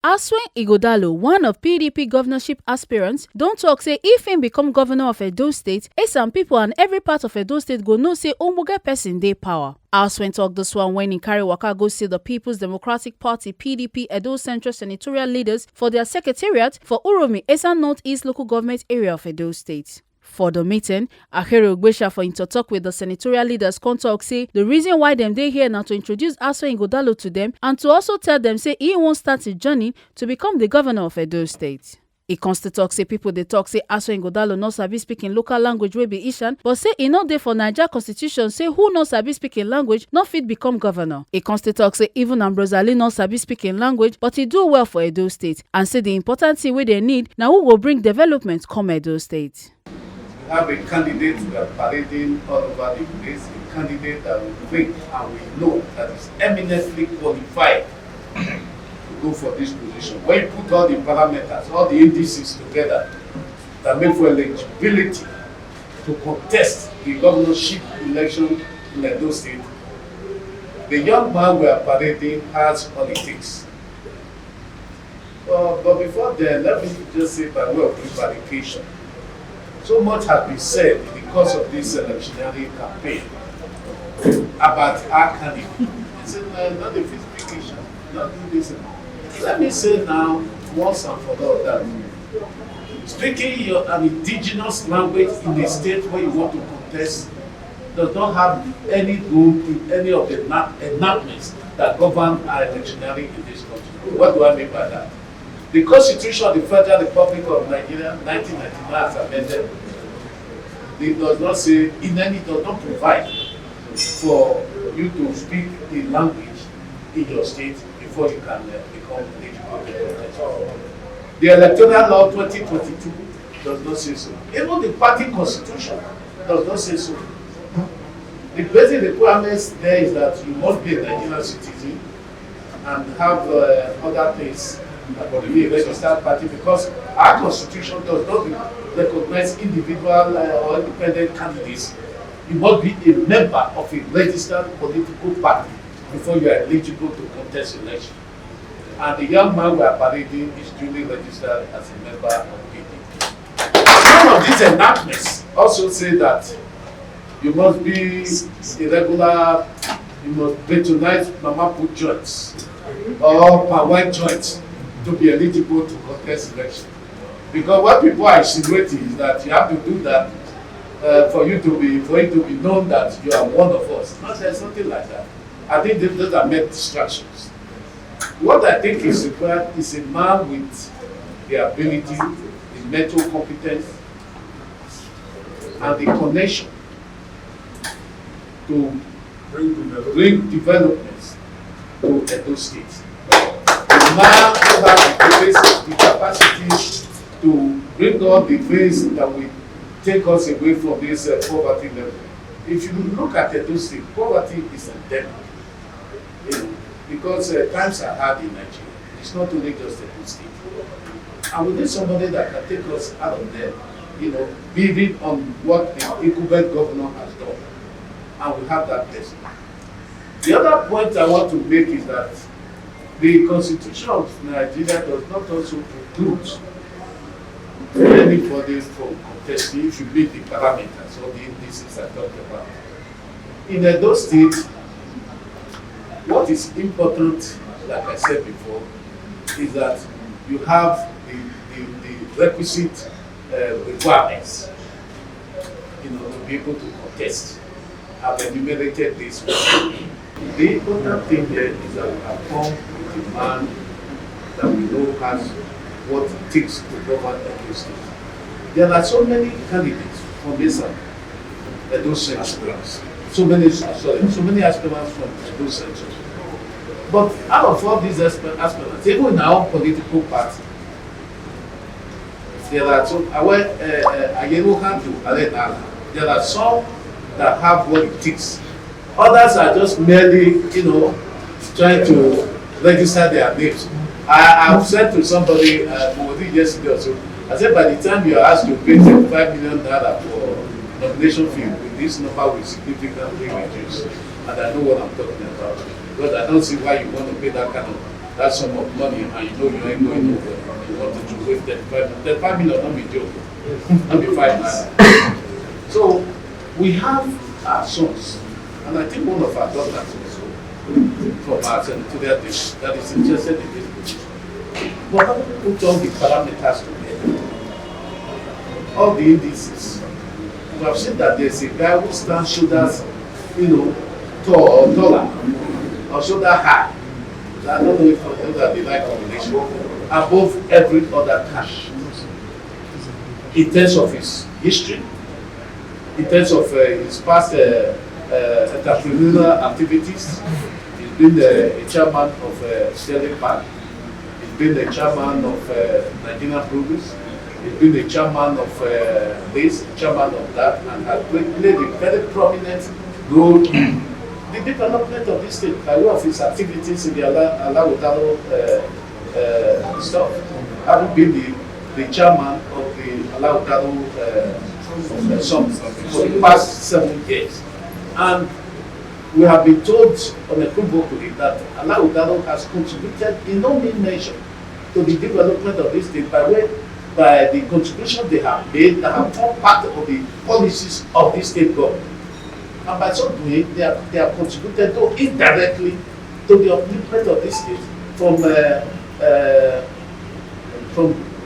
Asue Ighodalo, one of PDP governorship aspirants, don talk say if him become governor of Edo State, some people and every part of Edo State go know say ogbonge person dey power. Asue talk this one when he carry waka go see the People's Democratic Party (PDP) Edo Central senatorial leaders for their secretariat for Uromi, Esan North-East local government area of Edo State. For the meeting, Asue Ighodalo for him to talk with the senatorial leaders come talk say the reason why them dey here na to introduce Asue Ighodalo to them and to also tell them say he won't start his journey to become the governor of Edo State. He constantly talk say people dey talk say Asue Ighodalo no sabi speak in local language wey be Ishan, but say e no dey for Naija constitution say who no sabi speak in language no fit become governor. He constantly talk say even Ambrose Ali no sabi speak in language, but he do well for Edo State and say the important thing wey they need na who go bring development come Edo State. Have a candidate that are parading all over the place, a candidate that we think and we know that is eminently qualified to go for this position. When you put all the parameters, all the indices together that make for eligibility to contest the governorship election in Edo State, the young man we are parading has politics. But before then, let me just say by way of clarification. So much has been said in the course of this electionary campaign about our candidate. I said, not the clarification, not do this. Let me say now, once and for all, that speaking an indigenous language in a state where you want to contest does not have any room in any of the enactments that govern our electionary in this country. What do I mean by that? The Constitution of the Federal Republic of Nigeria, 1999, as amended, it does not say, it does not provide for you to speak the language in your state before you can become eligible to contest. The Electoral Law 2022 does not say so. Even the party constitution does not say so. The basic requirements there is that you must be a Nigerian citizen and have other things about to be a registered party, because our constitution does not recognize individual or independent candidates. You must be a member of a registered political party before you are eligible to contest election. And the young man we are parading is duly registered as a member of PDP. Some of these enactments also say that you must be a regular, you must patronize mama put joints or palm joints to be eligible to contest election. Because what people are insinuating is that you have to do that for it to be known that you are one of us. Not there's something like that. I think those are mere distractions. What I think is required is a man with the ability, the mental competence, and the connection to bring developments to Edo State. Man who has the capacity to bring all the things that will take us away from this poverty level. If you look at Edo State, poverty is endemic. Because times are hard in Nigeria. It's not only just Edo State. And we need somebody that can take us out of there, building on what the incumbent governor has done. And we have that person. The other point I want to make is that the Constitution of Nigeria does not also preclude anybody from contesting if you meet the parameters or the indices I talked about. In Edo State, what is important, like I said before, is that you have the requisite requirements to be able to contest. I've enumerated this. The important thing here is that we have come with a man that we know has what it takes to govern Edo State. There are so many candidates from this Edo Central. So many aspirants from Edo Central. But out of all these aspirants, even in our own political party, there are some there are some that have what it takes. Others are just merely, trying to register their names. I've said to somebody, was it yesterday or so, I said by the time you are asked to pay $5 million for nomination fee, this number will significantly reduce. And I know what I'm talking about. Because I don't see why you want to pay that kind of that sum of money and you know you ain't going nowhere. You wanted to wait 35 million, not be joking. Not be 5 naira. So we have our sons, and I think one of our daughters also from our senatorial district that is interested in this position. But how do we put all the parameters together? All the indices. We have seen that there's a guy who stands shoulders, taller or shoulder high. I don't know if those are the right combination. Above every other cash. In terms of his history, in terms of his past entrepreneurial activities, he's been a chairman of Sterling Bank. He's been a chairman of Nigerian Progress. He's been a chairman of this, chairman of that, and has played a very prominent role in the development of this state by way of his activities in the Asue Ighodalo stuff. Having been the chairman of the Asue Ighodalo summit for the past 7 years. And we have been told unequivocally that Asue Ighodalo has contributed in no mean measure to the development of this state by the contribution they have made that have formed part of the policies of the state government. And by so doing, they have contributed though indirectly to the upliftment of this state from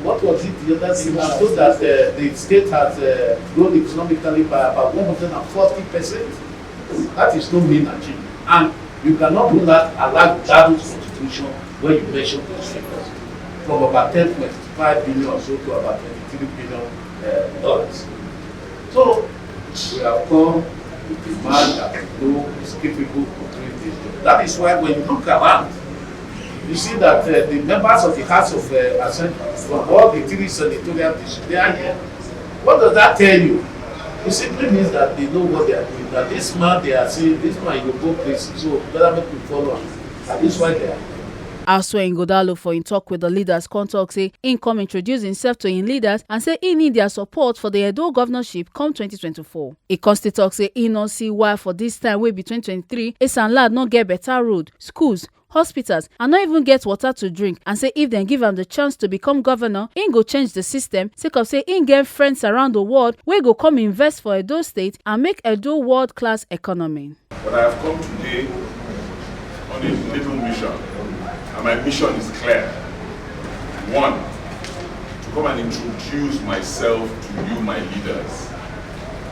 what was it the other thing? I told that the state has grown economically by about 140%. That is no mean achievement. And you cannot do that along that constitution when you measure those figures from about 10.5 billion or so to about $23 billion. So we have come with a man that we know is capable of doing this job. That is why when you look around, you see that the members of the House of Assembly from all the 3 senatorial districts, they are here. What does that tell you? It simply means that they know what they are doing. That this man, they are saying, this man will go places, so better make we follow him. And this is why they are here. Asue Ighodalo for in talk with the leaders talk say in come introduce himself to in leaders and say he need their support for the Edo governorship come 2024. He constantly talk say he not see why for this time wey be 2023 Esan lad not get better road, schools, hospitals and not even get water to drink, and say if dem give am the chance to become governor, im go change the system sake of say im get friends around the world wey go come invest for Edo State and make Edo world-class economy. But I have come today on a little mission. And my mission is clear. 1, to come and introduce myself to you, my leaders,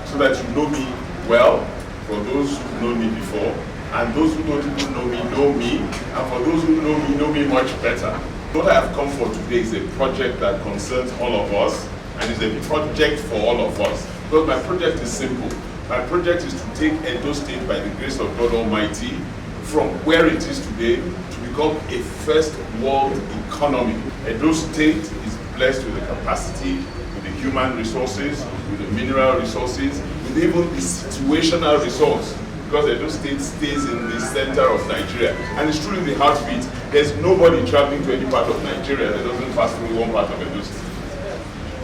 so that you know me well, for those who know me before, and those who don't even know me, and for those who know me much better. What I have come for today is a project that concerns all of us, and is a project for all of us. Because my project is simple. My project is to take Edo State by the grace of God Almighty from where it is today to become a first world economy. Edo State is blessed with the capacity, with the human resources, with the mineral resources, with even the situational resource, because Edo State stays in the center of Nigeria. And it's truly the heartbeat. There's nobody traveling to any part of Nigeria that doesn't pass through one part of Edo State.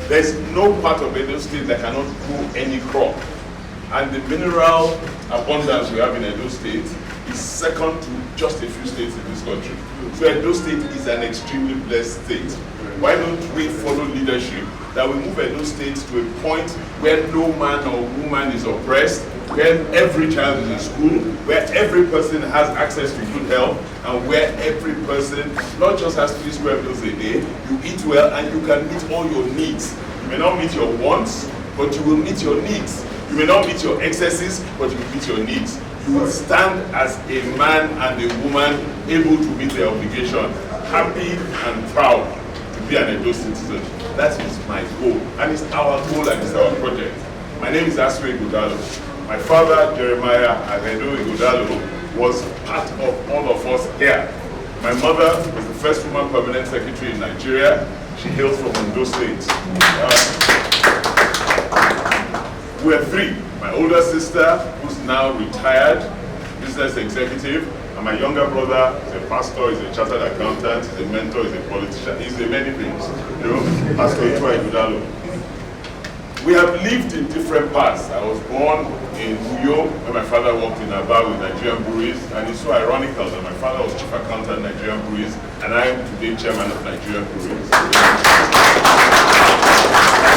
There's no part of Edo State that cannot grow any crop. And the mineral abundance we have in Edo State is second to just a few states in this country. So Edo State is an extremely blessed state. Why don't we follow leadership that will move Edo State to a point where no man or woman is oppressed, where every child is in school, where every person has access to good health, and where every person not just has 3 square meals a day, you eat well and you can meet all your needs. You may not meet your wants, but you will meet your needs. You may not meet your excesses, but you will meet your needs. You will stand as a man and a woman able to meet their obligation, happy and proud to be an Edo citizen. That is my goal, and it's our goal and it's our project. My name is Asue Ighodalo. My father, Jeremiah Edo Ighodalo, was part of all of us here. My mother was the first woman permanent secretary in Nigeria. She hails from Edo State. We're 3. My older sister, who's now retired, business executive, and my younger brother is a pastor, is a chartered accountant, is a mentor, is a politician, he's a many things. You know, Asue Ighodalo. We have lived in different paths. I was born in Uyo, where my father worked in Aba with Nigerian breweries, and it's so ironical that my father was chief accountant Nigerian breweries, and I am today chairman of Nigerian breweries.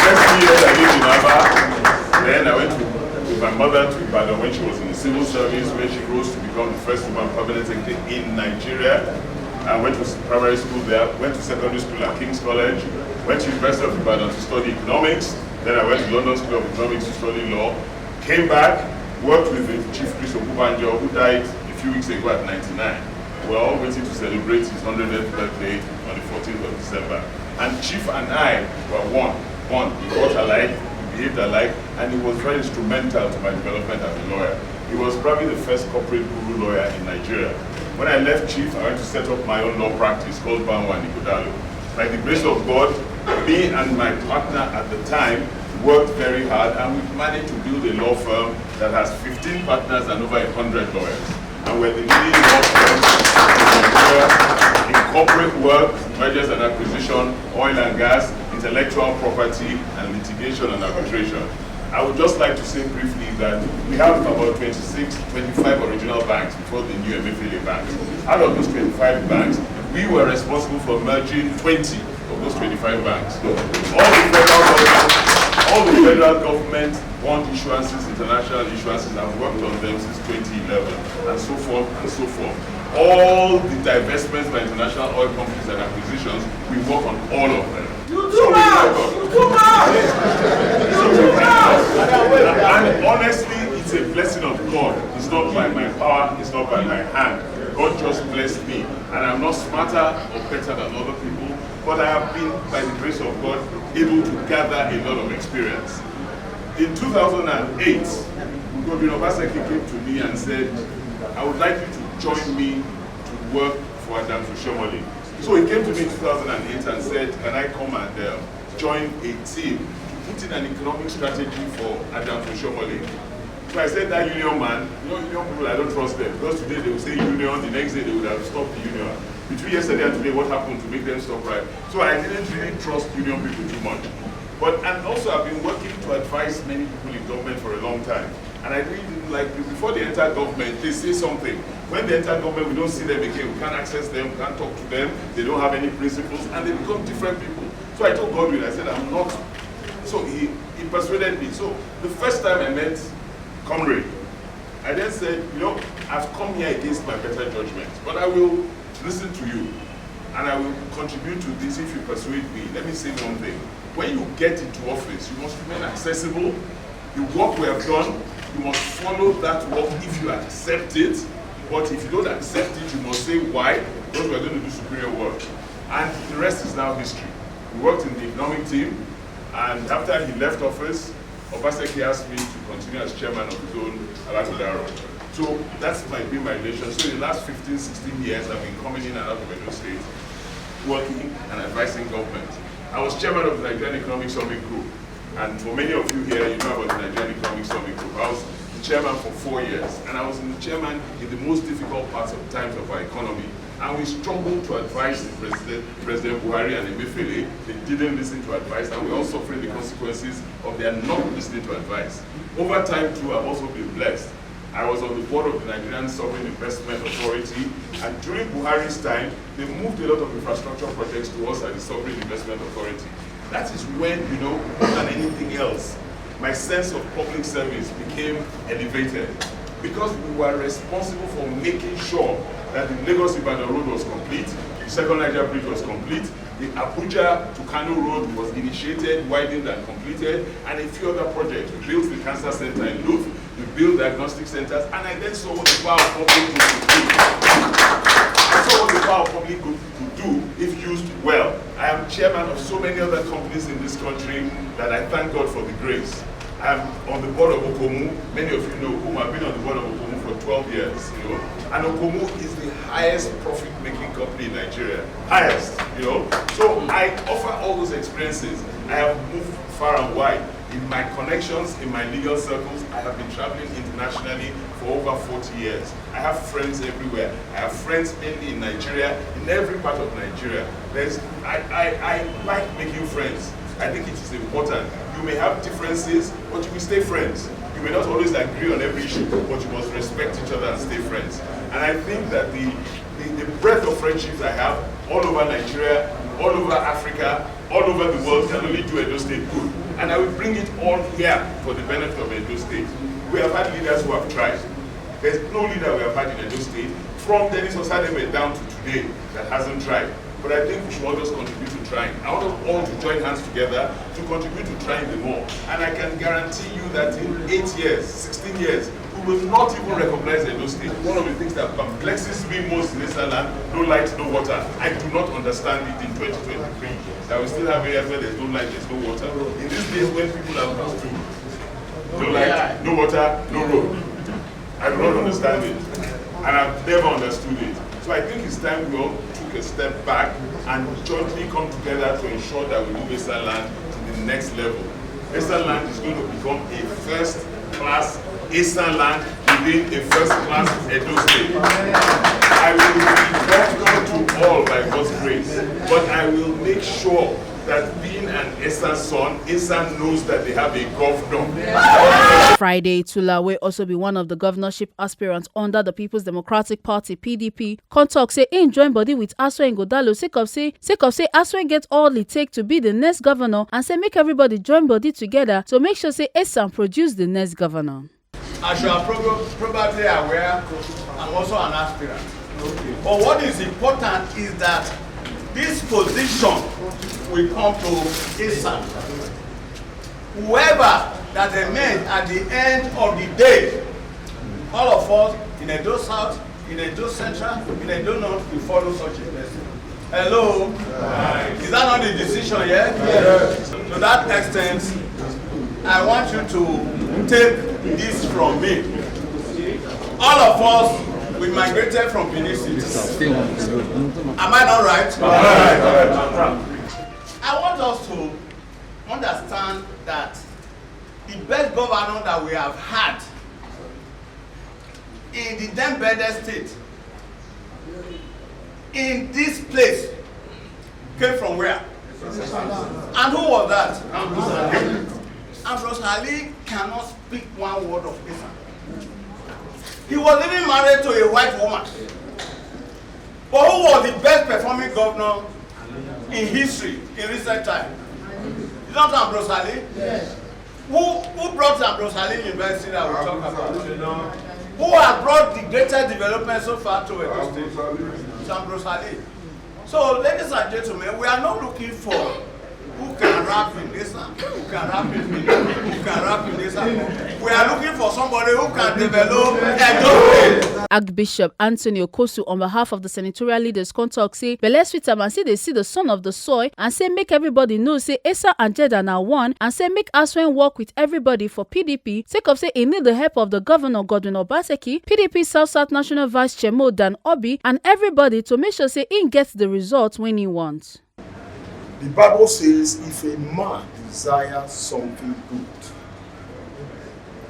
Next year I lived in Aba, then I went with my mother to Ibadan when she was in the civil service, where she rose to become the first woman permanent secretary in Nigeria. I went to primary school there, went to secondary school at King's College, went to University of Ibadan to study economics, then I went to London School of Economics to study law, came back, worked with the Chief Chris Okubanjo, who died a few weeks ago at 99. We're all waiting to celebrate his 100th birthday on the 14th of December. And Chief and I were one. We thought alike, we behaved alike, and he was very instrumental to my development as a lawyer. He was probably the first corporate guru lawyer in Nigeria. When I left Chief, I went to set up my own law practice called Asue Ighodalo. By the grace of God, me and my partner at the time worked very hard, and we've managed to build a law firm that has 15 partners and over 100 lawyers. And we're the leading law firm in corporate work, mergers and acquisition, oil and gas, intellectual property, and litigation and arbitration. I would just like to say briefly that we have about 25 original banks before the new MFLA banks. Out of those 25 banks, we were responsible for merging 20 of those 25 banks. So all the federal government bond issuances, international issuances, have worked on them since 2011, and so forth and so forth. All the divestments by international oil companies and acquisitions, we work on all of them. And honestly, it's a blessing of God. It's not by my power, it's not by my hand. God just blessed me. And I'm not smarter or better than other people, but I have been, by the grace of God, able to gather a lot of experience. In 2008, Governor Obaseki came to me and said, I would like you to join me to work for Adam Fushomole. So he came to me in 2008 and said, can I come and join a team to put in an economic strategy for Adam Fushomole? So I said, that union man, union people, I don't trust them. Because today they will say union, the next day they would have stopped the union. Between yesterday and today, what happened to make them stop right? So I didn't really trust union people too much. And also I've been working to advise many people in government for a long time. And I really didn't like, before they enter government, they say something. When they enter government, we don't see them again. We can't access them, we can't talk to them. They don't have any principles, and they become different people. So I told Godwin, I said, I'm not. So he persuaded me. So the first time I met Comrade, I then said, I've come here against my better judgment, but I will listen to you, and I will contribute to this if you persuade me. Let me say one thing. When you get into office, you must remain accessible. The work we have done, you must follow that work if you accept it. But if you don't accept it, you must say why, because we are going to do superior work. And the rest is now history. We worked in the economic team, and after he left office, Obaseki asked me to continue as chairman of his own Alakodaro. So that's been my relation. So in the last 15, 16 years, I've been coming in and out of Edo State, working and advising government. I was chairman of the Nigerian Economic Summit Group. And for many of you here, you know about the Nigerian Economic Summit Group. I was the chairman for 4 years, and I was the chairman in the most difficult times of our economy. And we struggled to advise the President Buhari and Emefiele. They didn't listen to advice, and we're all suffering the consequences of their not listening to advice. Over time, too, I've also been blessed. I was on the board of the Nigerian Sovereign Investment Authority, and during Buhari's time, they moved a lot of infrastructure projects to us at the Sovereign Investment Authority. That is when, more than anything else, my sense of public service became elevated, because we were responsible for making sure that the Lagos-Ibadan road was complete, the Second Niger Bridge was complete, the Abuja to Kano road was initiated, widened and completed, and a few other projects. We built the cancer center in Louth, we built diagnostic centers, and I then saw what the power of public good could do. I saw what the power of public good could do if used well. I am chairman of so many other companies in this country that I thank God for the grace. I'm on the board of Okomu. Many of you know Okomu. I've been on the board of Okomu for 12 years, And Okomu is the highest profit-making company in Nigeria. Highest, So I offer all those experiences. I have moved far and wide. In my connections, in my legal circles, I have been traveling internationally for over 40 years. I have friends everywhere. I have friends mainly in Nigeria, in every part of Nigeria. I like making friends. I think it is important. You may have differences, but you will stay friends. You may not always agree on every issue, but you must respect each other and stay friends. And I think that the breadth of friendships I have all over Nigeria, all over Africa, all over the world can only do Edo State good. And I will bring it all here for the benefit of Edo State. We have had leaders who have tried. There's no leader we have had in Edo State, from Dennis Osadebe down to today, that hasn't tried. But I think we should all just contribute to trying. I want us all to join hands together to contribute to trying the more. And I can guarantee you that in 8 years, 16 years, we will not even recognize Edo State. One of the things that perplexes me most in this land, no light, no water. I do not understand it in 2023. That we still have areas where there's no light, there's no water. In these days when people are used to no light, no water, no road. I do not understand it. And I've never understood it. So I think it's time we all took a step back and jointly come together to ensure that we move Eastern Land to the next level. Eastern Land is going to become a first-class Eastern Land within a first-class Edo State. I will be governor to all by God's grace, but I will make sure that being an Eastern son, Eastern knows that they have a governor. Friday, Tula will also be one of the governorship aspirants under the People's Democratic Party (PDP). Contalk say in join body with Asue Ighodalo sake of say Asue get all it take to be the next governor, and say make everybody join body together to make sure say Esan produce the next governor. As you are probably aware, I'm also an aspirant. But what is important is that this position will come to Esan. Whoever that remains at the end of the day, all of us in Edo South, in Edo Central, in Edo North, will follow such a person. Hello? Right. Is that not the decision yet? Yes. To that extent, I want you to take this from me. All of us, we migrated from Benin City. Am I not right? Right. I want us to understand that the best governor that we have had in the then state, in this place, came from where? And who was that? Ambrose Ali cannot speak one word of Esan. He was even married to a white woman. But who was the best performing governor in history in recent time? Is not Ambrose Ali? Yes. Who brought Ambrose Ali University that we talk about? Who has brought the greatest development so far to Edo State? It's Ambrose Ali. So, ladies and gentlemen, we are not looking for who can rap in this one, who can rap in this one, who can rap in this one. We are looking for somebody who can develop Edo State. Archbishop Anthony Okosun, on behalf of the senatorial leaders, Contalk say belle sweet am and say they see the son of the soil, and say make everybody know say Esa and Jeddah now one, and say make Asuen work with everybody for PDP sake of say he need the help of the governor Godwin Obaseki, PDP South National Vice Chairmo Dan Obi, and everybody to make sure say he gets the results when he wants. The Bible says if a man desires something good,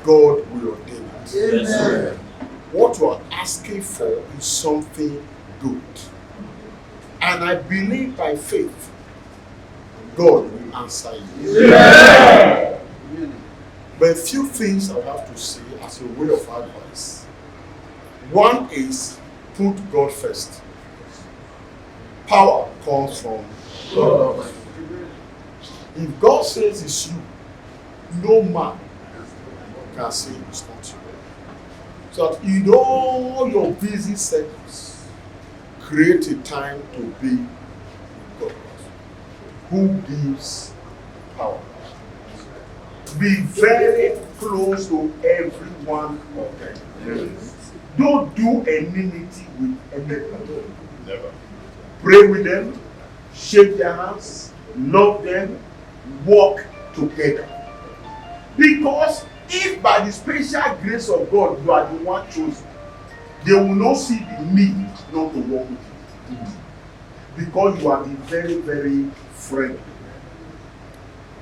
God will ordain it. Amen. What you are asking for is something good. And I believe by faith, God will answer you. Yeah. But a few things I have to say as a way of advice. One is put God first. Power comes from God. If God says it's you, no man can say it's not you. So that in all your busy seconds, create a time to be with God, who gives power. Be very close to everyone of them. Don't do enmity with anybody. Never. Pray with them, shake their hands, love them, walk together. Because if by the special grace of God you are the one chosen, they will not see the need not to walk with you. Because you are the very, very friendly.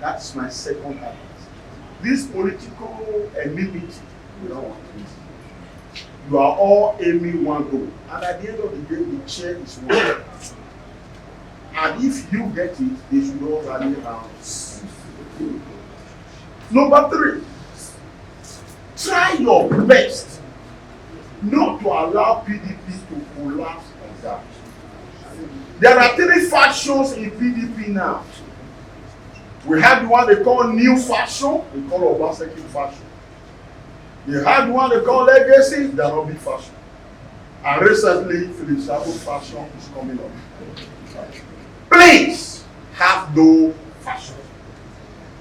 That's my second advice. This political enmity, we don't want it. You are all aiming one goal. And at the end of the day, the chair is one. And if you get it, they should all rally around. Number 3, try your best not to allow PDP to collapse like that. There are 3 factions in PDP now. We have the one they call new faction, we call Obaseki faction. You have the one they call legacy, they are not big faction. And recently, Philip Sabo faction is coming up. Please have no faction.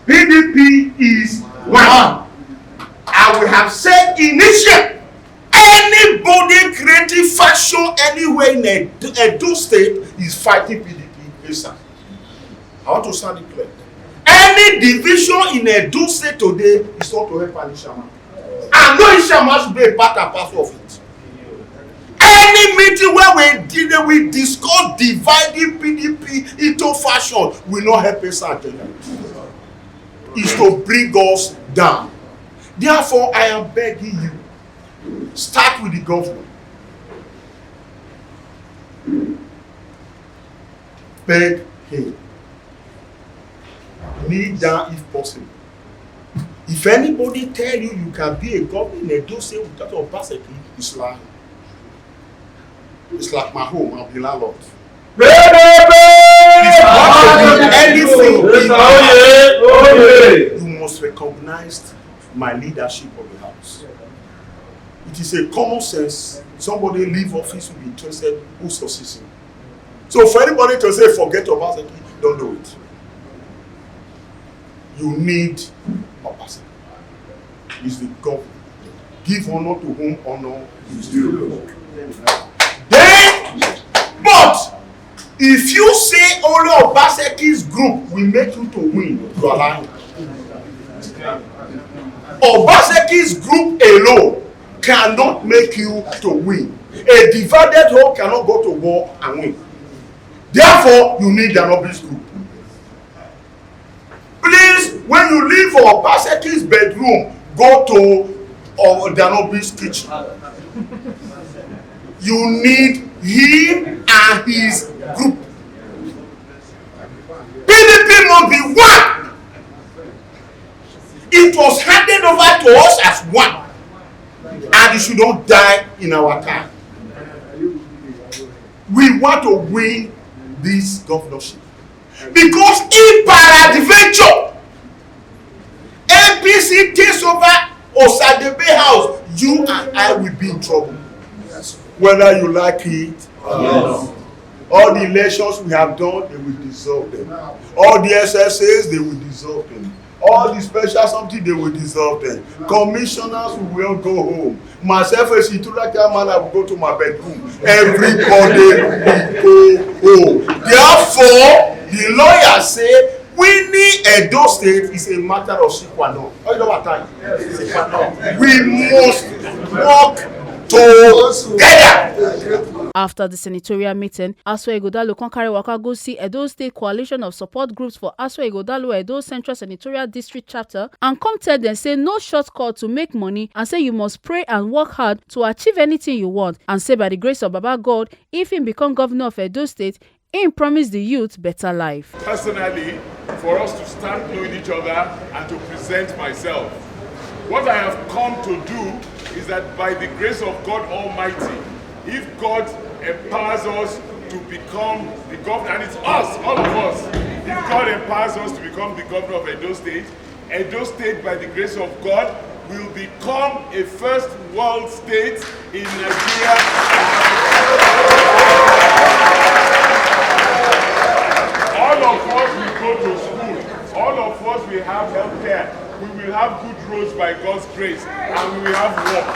PDP is one. And we have said initially, anybody creating faction anywhere in Edo State is fighting PDP inside. I want to stand it clear. Any division in Edo State today is not to help Alishama. And no Ishama should be a part and parcel of it. Any meeting where we discuss dividing PDP into faction will not help us out. It's to bring us down. Therefore, I am begging you, start with the government. Beg him. Kneel down if possible. If anybody tell you you can be a governor in Edo State without a Obaseki, it's lying. It's like my home, I'll be landlord. If you want to do anything, you must recognize my leadership of the house. It is a common sense. Somebody leave office will be interested who succeeds him. So for anybody to say forget Obaseki, don't do it. You need Obaseki. It's the government. Give honor to whom honor is due. Then, but if you say only Obaseki's group will make you to win, you are lying. Obaseki's group alone cannot make you to win. A divided whole cannot go to war and win. Therefore, you need an obvious group. Please, when you leave Obaseki's bedroom, go to Danobi's kitchen. You need him and his group. PDP must be one. It was handed over to us as one. And it should not die in our time. We want to win this governorship. Because if peradventure APC takes over Osadebe House, you and I will be in trouble. Whether you like it or not. All the elections we have done, they will dissolve them. All the SSAs, they will dissolve them. All the special something, they will dissolve them. Commissioners will go home. Myself as a Itulaka man, I will go to my bedroom. Everybody will go home. Therefore, the lawyers say, winning Edo State is a matter of sequano. You know what time? We must work together. After the senatorial meeting, Asue Ighodalo kon carry waka go see Edo State Coalition of Support Groups for Asue Ighodalo Edo Central Senatorial District Chapter and come tell them say no shortcut to make money and say you must pray and work hard to achieve anything you want and say by the grace of Baba God, if him become governor of Edo State, him promise the youth better life. Personally, for us to start knowing each other and to present myself, what I have come to do is that by the grace of God Almighty, if God empowers us to become the governor, and it's us, all of us, if God empowers us to become the governor of Edo State, by the grace of God, will become a first world state in Nigeria. All of us will go to school. All of us will have health care. We will have good roads by God's grace, and we will have work.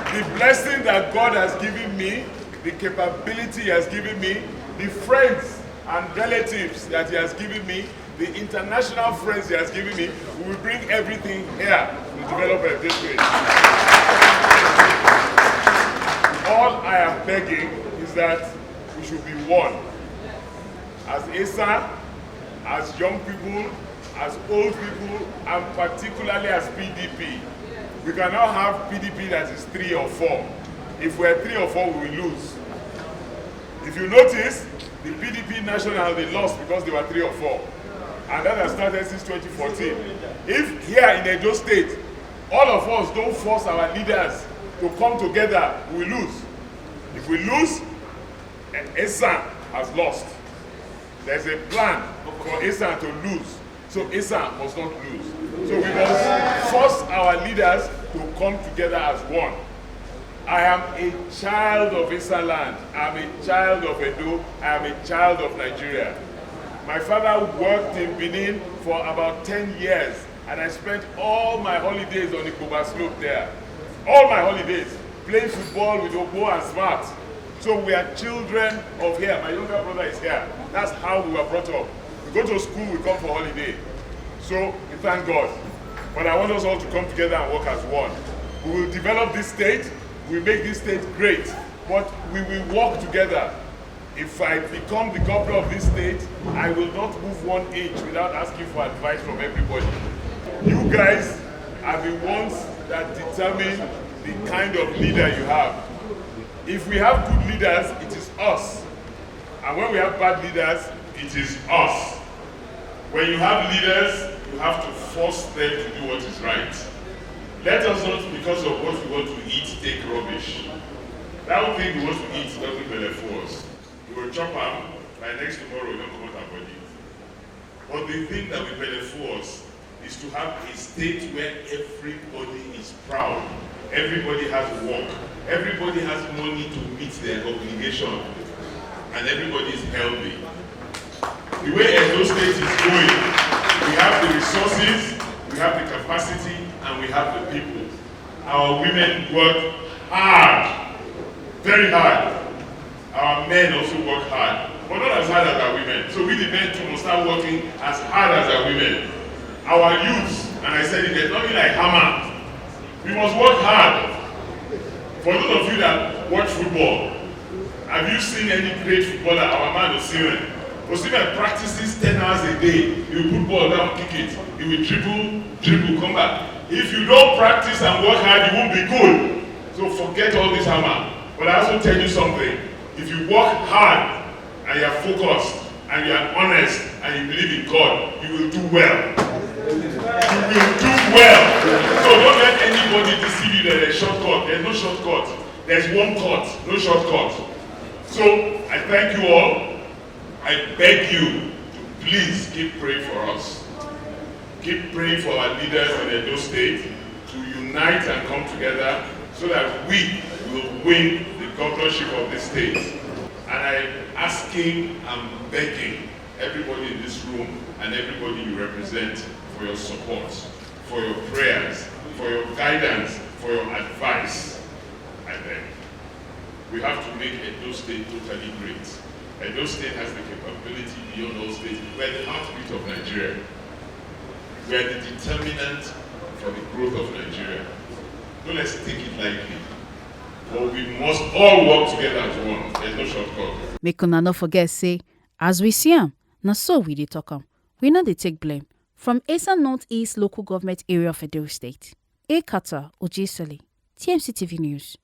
The blessing that God has given me, the capability He has given me, the friends and relatives that He has given me, the international friends He has given me, we will bring everything here to develop a district. All I am begging is that we should be one. As ASA, as young people, as old people, and particularly as PDP. We cannot have PDP that is 3 or 4. If we're 3 or 4, we will lose. If you notice, the PDP national, they lost because they were 3 or 4. And that has started since 2014. If here in Edo State, all of us don't force our leaders to come together, we lose. If we lose, Esan has lost. There's a plan for Esan to lose, so Esan must not lose. So we must force our leaders to come together as one. I am a child of Esan land. I am a child of Edo. I am a child of Nigeria. My father worked in Benin for about 10 years, and I spent all my holidays on the Koba slope there. All my holidays, playing football with Obo and Smart. So we are children of here. My younger brother is here. That's how we were brought up. We go to school, we come for holiday. So we thank God. But I want us all to come together and work as one. We will develop this state. We will make this state great. But we will work together. If I become the governor of this state, I will not move 1 inch without asking for advice from everybody. You guys are the ones that determine the kind of leader you have. If we have good leaders, it is us. And when we have bad leaders, it is us. When you have leaders, you have to force them to do what is right. Let us not, because of what we want to eat, take rubbish. That thing we want to eat doesn't benefit us. We will chop them, by next tomorrow we don't come out our body. But the thing that will benefit us is to have a state where everybody is proud. Everybody has work. Everybody has money to meet their obligation. And everybody is healthy. The way Edo State is going, we have the resources, we have the capacity, and we have the people. Our women work hard, very hard. Our men also work hard, but not as hard as our women. So we the men too must start working as hard as our women. Our youths, and I said it, there's nothing like hammer. We must work hard. For those of you that watch football, have you seen any great footballer, our man Okosun? Okosun practices 10 hours a day. He will put ball down, kick it. He will dribble, come back. If you don't practice and work hard, you won't be good. So forget all this hammer. But I also tell you something. If you work hard and you are focused and you are honest and you believe in God, you will do well. You will do well. So don't let anybody deceive you that there's a shortcut. There's no shortcut. There's one cut, no shortcut. So I thank you all. I beg you to please keep praying for us. Keep praying for our leaders in Edo State to unite and come together so that we will win the governorship of this state. And I'm asking and begging everybody in this room and everybody you represent for your support, for your prayers, for your guidance, for your advice. I beg. We have to make Edo State totally great. Edo State has the capability beyond all states. We're the heartbeat of Nigeria. We're the determinant for the growth of Nigeria. So let's take it lightly. But we must all work together as one. There's no shortcut. Make una no forget say, as we see am, na so we dey talk am. We no dey take blame. From Esan Northeast Local Government Area of Edo State. Ekata Ojesele, TMC TV News.